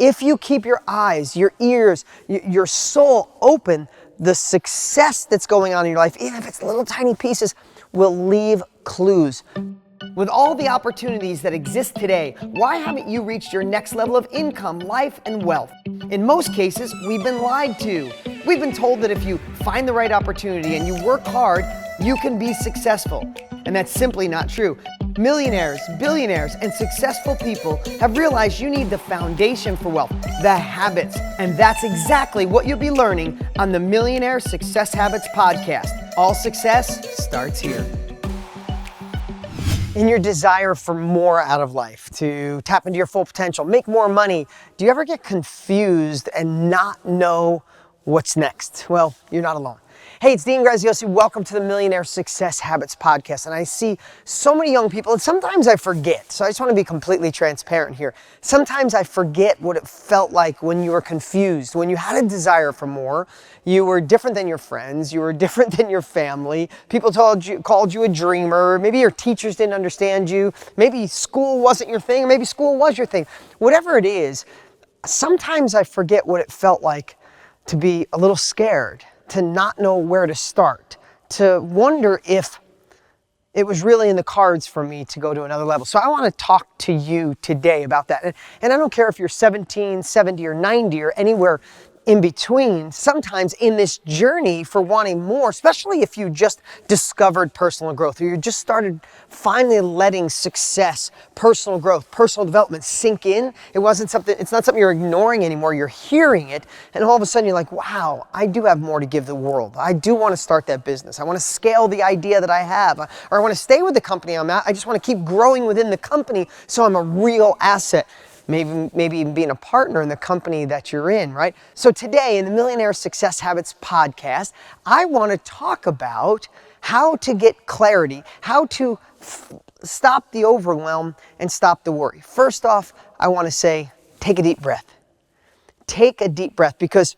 if you keep your eyes, your ears, your soul open, the success that's going on in your life, even if it's little tiny pieces, will leave clues. With all the opportunities that exist today, why haven't you reached your next level of income, life, and wealth? In most cases, we've been lied to. We've been told that if you find the right opportunity and you work hard, you can be successful. And that's simply not true. Millionaires, billionaires, and successful people have realized you need the foundation for wealth, the habits. And that's exactly what you'll be learning on the Millionaire Success Habits podcast. All success starts here. In your desire for more out of life, to tap into your full potential, make more money, do you ever get confused and not know what's next? Well, you're not alone. Hey, it's Graziosi. Welcome to the Millionaire Success Habits podcast. And I see so many young people, and sometimes I forget. So I just want to be completely transparent here. Sometimes I forget what it felt like when you were confused, when you had a desire for more. You were different than your friends. You were different than your family. People called you a dreamer. Maybe your teachers didn't understand you. Maybe school wasn't your thing, or maybe school was your thing. Whatever it is, sometimes I forget what it felt like to be a little scared, to not know where to start, to wonder if it was really in the cards for me to go to another level. So I want to talk to you today about that. And I don't care if you're 17, 70, or 90, or anywhere in between. Sometimes in this journey for wanting more, especially if you just discovered personal growth, or you just started finally letting success, personal growth, personal development sink in. It's not something you're ignoring anymore. You're hearing it, and all of a sudden you're like, wow, I do have more to give the world. I do want to start that business. I want to scale the idea that I have, or I want to stay with the company I'm at. I just want to keep growing within the company so I'm a real asset. Maybe even being a partner in the company that you're in, right? So today in the Millionaire Success Habits podcast, I want to talk about how to get clarity, how to stop the overwhelm and stop the worry. First off, I want to say, take a deep breath. Take a deep breath, because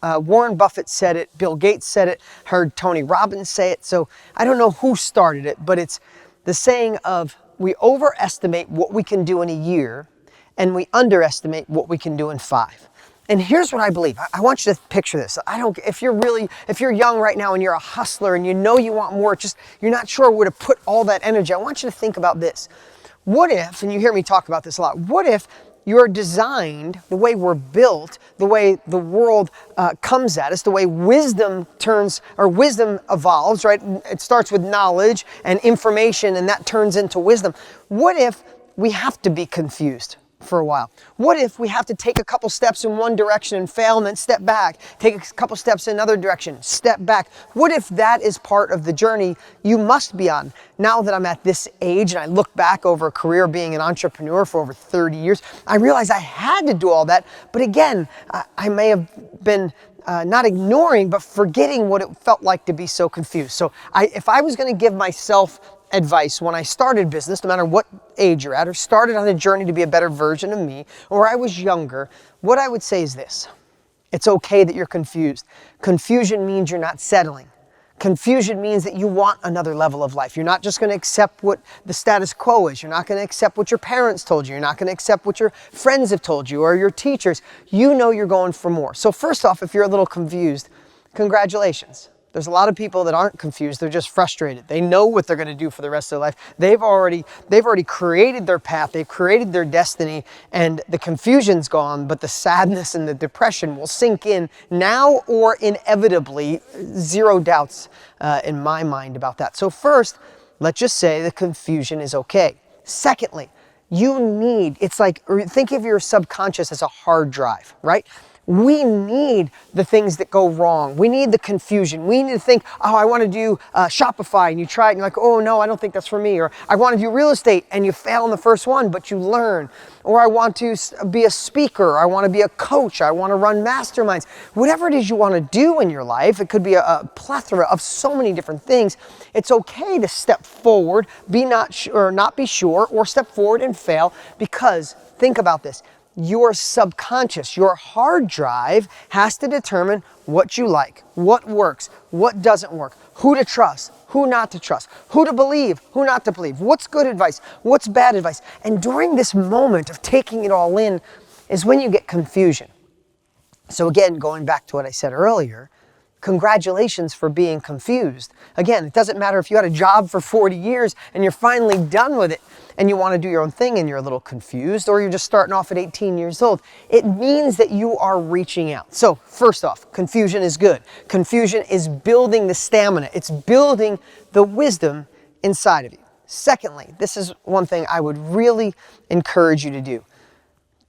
Warren Buffett said it, Bill Gates said it, heard Tony Robbins say it. So I don't know who started it, but it's the saying of, we overestimate what we can do in a year, and we underestimate what we can do in 5. And here's what I believe. I want you to picture this. If you're young right now and you're a hustler and you know you want more, you're not sure where to put all that energy. I want you to think about this. What if, and you hear me talk about this a lot, what if you're designed, the way we're built, the way the world comes at us, the way wisdom evolves, right? It starts with knowledge and information, and that turns into wisdom. What if we have to be confused for a while? What if we have to take a couple steps in one direction and fail, and then step back, take a couple steps in another direction, step back? What if that is part of the journey you must be on? Now that I'm at this age and I look back over a career being an entrepreneur for over 30 years, I realize I had to do all that. But again, I may have been not ignoring, but forgetting what it felt like to be so confused. So if I was going to give myself advice when I started business, no matter what age you're at, or started on a journey to be a better version of me, or I was younger, what I would say is this: it's okay that you're confused. Confusion means you're not settling. Confusion means that you want another level of life. You're not just going to accept what the status quo is. You're not going to accept what your parents told you. You're not going to accept what your friends have told you or your teachers. You know you're going for more. So first off, if you're a little confused, congratulations. There's a lot of people that aren't confused. They're just frustrated. They know what they're going to do for the rest of their life. They've already created their path. They've created their destiny, and the confusion's gone, but the sadness and the depression will sink in now or inevitably. Zero doubts in my mind about that. So first, let's just say the confusion is okay. Secondly, think of your subconscious as a hard drive, right? We need the things that go wrong. We need the confusion. We need to think, oh, I want to do Shopify, and you try it and you're like, oh no, I don't think that's for me. Or I want to do real estate, and you fail in the first one, but you learn. Or I want to be a speaker. I want to be a coach. I want to run masterminds. Whatever it is you want to do in your life, it could be a plethora of so many different things. It's okay to step forward, not be sure, or step forward and fail, because think about this. Your subconscious, your hard drive, has to determine what you like, what works, what doesn't work, who to trust, who not to trust, who to believe, who not to believe, what's good advice, what's bad advice. And during this moment of taking it all in, is when you get confusion. So again, going back to what I said earlier, congratulations for being confused. Again, it doesn't matter if you had a job for 40 years and you're finally done with it and you want to do your own thing and you're a little confused, or you're just starting off at 18 years old. It means that you are reaching out. So first off, confusion is good. Confusion is building the stamina. It's building the wisdom inside of you. Secondly, this is one thing I would really encourage you to do.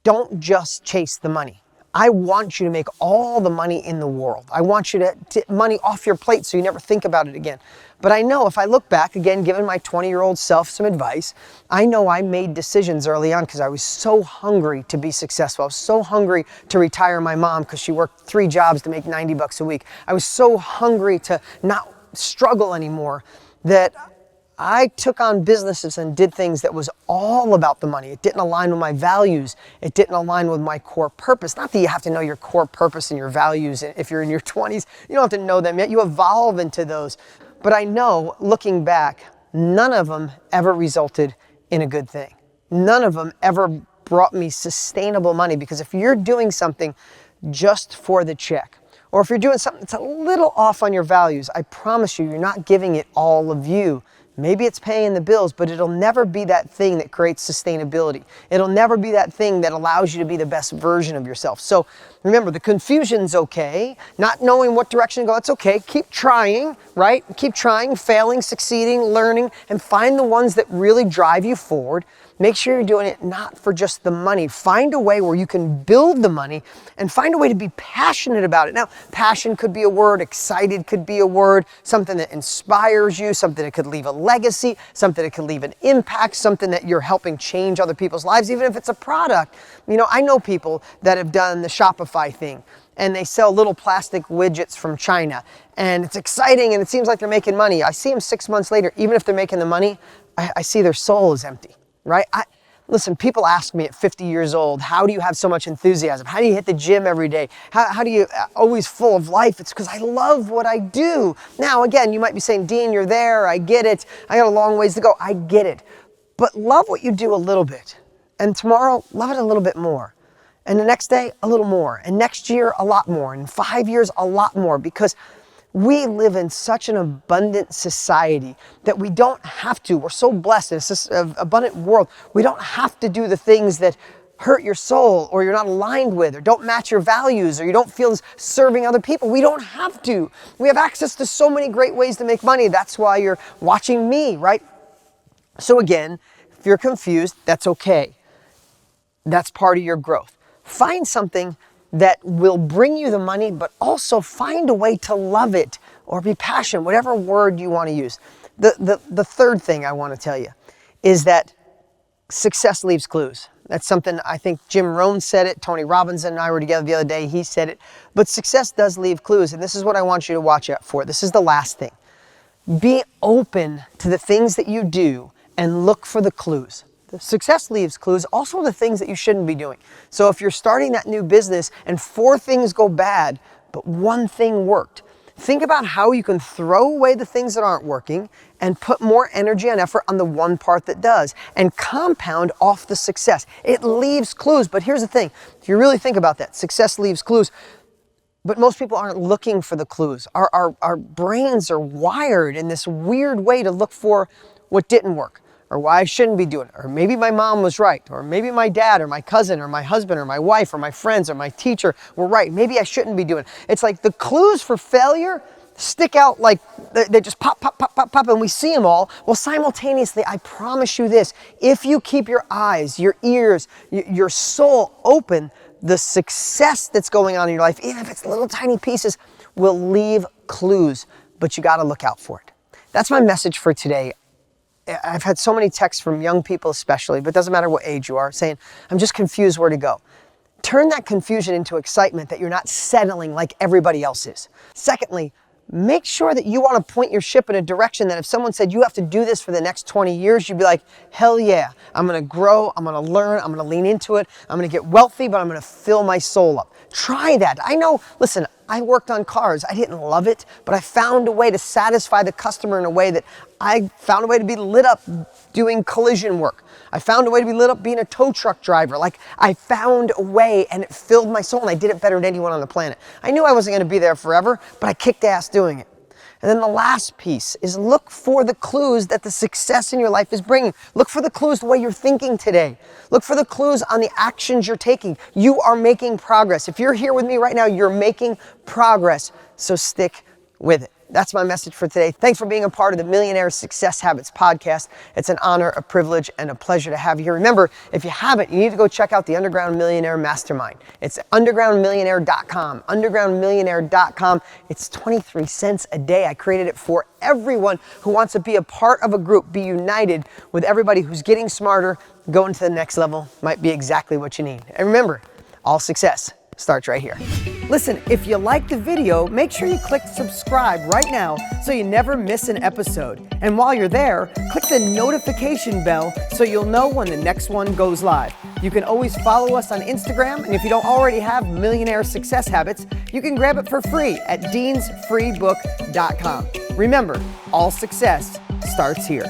Don't just chase the money. I want you to make all the money in the world. I want you to get money off your plate so you never think about it again. But I know if I look back, again, giving my 20-year-old self some advice, I know I made decisions early on because I was so hungry to be successful. I was so hungry to retire my mom because she worked 3 jobs to make 90 bucks a week. I was so hungry to not struggle anymore that I took on businesses and did things that was all about the money. It didn't align with my values. It didn't align with my core purpose. Not that you have to know your core purpose and your values if you're in your 20s. You don't have to know them yet. You evolve into those. But I know, looking back, none of them ever resulted in a good thing. None of them ever brought me sustainable money, because if you're doing something just for the check, or if you're doing something that's a little off on your values, I promise you, you're not giving it all of you. Maybe it's paying the bills, but it'll never be that thing that creates sustainability. It'll never be that thing that allows you to be the best version of yourself. So remember, the confusion's okay. Not knowing what direction to go, it's okay. Keep trying, right? Keep trying, failing, succeeding, learning, and find the ones that really drive you forward. Make sure you're doing it not for just the money. Find a way where you can build the money, and find a way to be passionate about it. Now, passion could be a word, excited could be a word, something that inspires you, something that could leave a legacy, something that could leave an impact, something that you're helping change other people's lives, even if it's a product. You know, I know people that have done the Shopify thing, and they sell little plastic widgets from China, and it's exciting and it seems like they're making money. I see them 6 months later, even if they're making the money, I see their soul is empty. Right? Listen, people ask me at 50 years old, how do you have so much enthusiasm? How do you hit the gym every day? How do you always full of life? It's because I love what I do. Now, again, you might be saying, Dean, you're there. I get it. I got a long ways to go. I get it. But love what you do a little bit. And tomorrow, love it a little bit more. And the next day, a little more. And next year, a lot more. And 5 years, a lot more. Because we live in such an abundant society that we don't have to. We're so blessed. It's this abundant world. We don't have to do the things that hurt your soul, or you're not aligned with, or don't match your values, or you don't feel serving other people. We don't have to. We have access to so many great ways to make money. That's why you're watching me, right? So again, if you're confused, that's okay. That's part of your growth. Find something that will bring you the money, but also find a way to love it or be passionate, whatever word you want to use. The third thing I want to tell you is that success leaves clues. That's something I think Jim Rohn said it. Tony Robbins and I were together the other day. He said it. But success does leave clues, and this is what I want you to watch out for. This is the last thing. Be open to the things that you do and look for the clues. The success leaves clues, also the things that you shouldn't be doing. So if you're starting that new business and 4 things go bad, but 1 thing worked, think about how you can throw away the things that aren't working and put more energy and effort on the one part that does, and compound off the success. It leaves clues, but here's the thing. If you really think about that, success leaves clues, but most people aren't looking for the clues. Our brains are wired in this weird way to look for what didn't work, or why I shouldn't be doing it, or maybe my mom was right, or maybe my dad or my cousin or my husband or my wife or my friends or my teacher were right. Maybe I shouldn't be doing it. It's like the clues for failure stick out, like they just pop, pop, pop, pop, pop, and we see them all. Well, simultaneously, I promise you this, if you keep your eyes, your ears, your soul open, the success that's going on in your life, even if it's little tiny pieces, will leave clues, but you got to look out for it. That's my message for today. I've had so many texts from young people especially, but it doesn't matter what age you are, saying, I'm just confused where to go. Turn that confusion into excitement that you're not settling like everybody else is. Secondly, make sure that you want to point your ship in a direction that if someone said you have to do this for the next 20 years, you'd be like, hell yeah, I'm going to grow, I'm going to learn, I'm going to lean into it, I'm going to get wealthy, but I'm going to fill my soul up. Try that. I know, listen, I worked on cars. I didn't love it, but I found a way to satisfy the customer in a way that I found a way to be lit up doing collision work. I found a way to be lit up being a tow truck driver. Like, I found a way and it filled my soul, and I did it better than anyone on the planet. I knew I wasn't going to be there forever, but I kicked ass doing it. And then the last piece is look for the clues that the success in your life is bringing. Look for the clues the way you're thinking today. Look for the clues on the actions you're taking. You are making progress. If you're here with me right now, you're making progress. So stick with it. That's my message for today. Thanks for being a part of the Millionaire Success Habits podcast. It's an honor, a privilege, and a pleasure to have you here. Remember, if you haven't, you need to go check out the Underground Millionaire Mastermind. It's undergroundmillionaire.com, undergroundmillionaire.com. It's 23 cents a day. I created it for everyone who wants to be a part of a group, be united with everybody who's getting smarter, going to the next level. Might be exactly what you need. And remember, all success starts right here. Listen, if you liked the video, make sure you click subscribe right now so you never miss an episode. And while you're there, click the notification bell so you'll know when the next one goes live. You can always follow us on Instagram, and if you don't already have Millionaire Success Habits, you can grab it for free at deansfreebook.com. Remember, all success starts here.